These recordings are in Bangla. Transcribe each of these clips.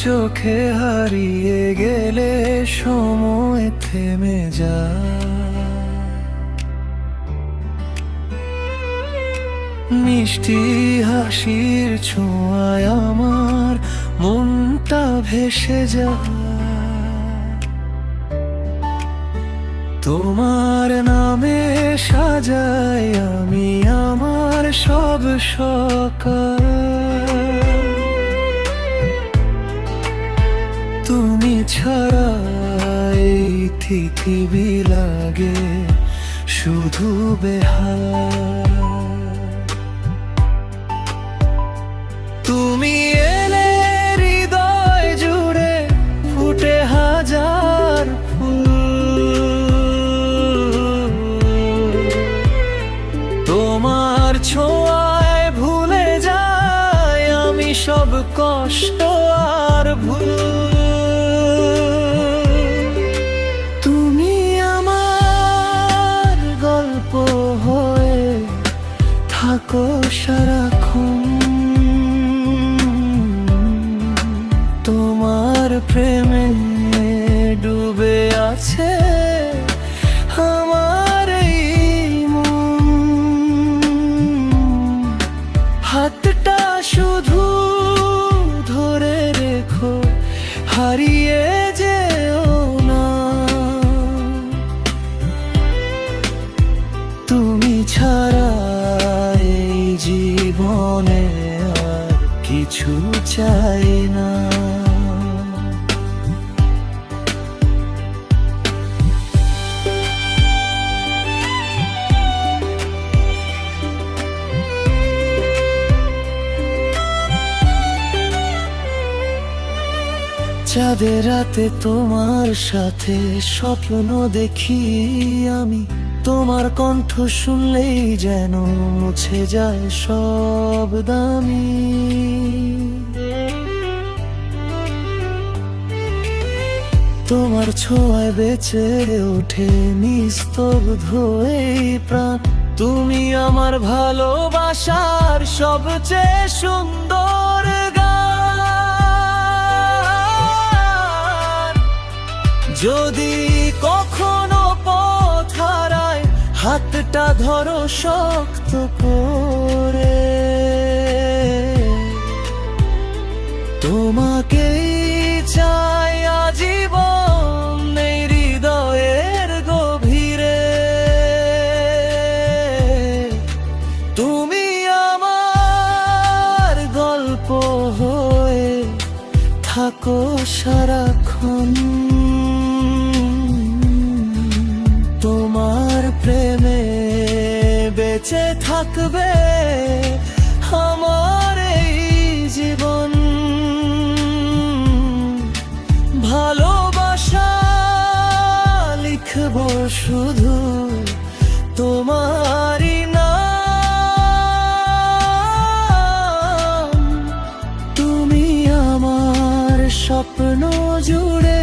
চোখে হারিয়ে গেলে সময় থেমে যায়। মিষ্টি হাসির ছোঁয়ায় আমার মনটা ভেসে যায়। তোমার নামে সাজাই আমি আমার সব সকাল। তুমি ছাড়া এই পৃথিবী লাগে শুধু বেহাল। তুমি এলে হৃদয় জুড়ে ফুটে হাজার ফুল। তোমার ছোঁয়ায় ভুলে যাই আমি সব কষ্ট আর ভুল। তুমি আমার গল্প হয়ে থাকো সারাক্ষণ। তোমার প্রেমে ডুবে আছে আমার এই মন। হাতটা শুধু ধরে রেখো হারিয়ে যেও না। তুমি ছাড়া এই জীবনে আর কিছু চাই না। চাঁদের রাতে তোমার সাথে স্বপ্ন দেখি আমি। তোমার কণ্ঠ শুনলেই যেন মুছে যায় সব দামি। তোমার ছোঁয়ায় বেঁচে ওঠে নিস্তব্ধ এই প্রাণ। তুমি আমার ভালোবাসার সবচেয়ে সুন্দর গান। যদি কখনো পথ হারায় হাতটা ধরো শক্ত করে। তোমাকেই চাই আজীবন এই হৃদয়ের গভীরে। তুমি আমার গল্প হয়ে থাকো সারাক্ষণ। তোমার প্রেমে বেঁচে থাকবে আমার এই জীবন। ভালোবাসা লিখব শুধু তোমারই নাম। তুমি আমার স্বপ্ন জুড়ে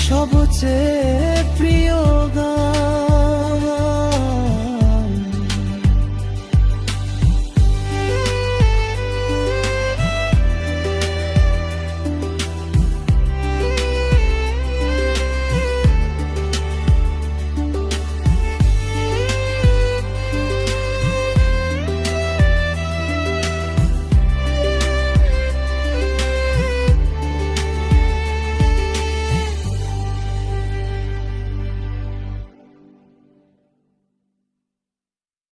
সবচেয়ে প্রিয়।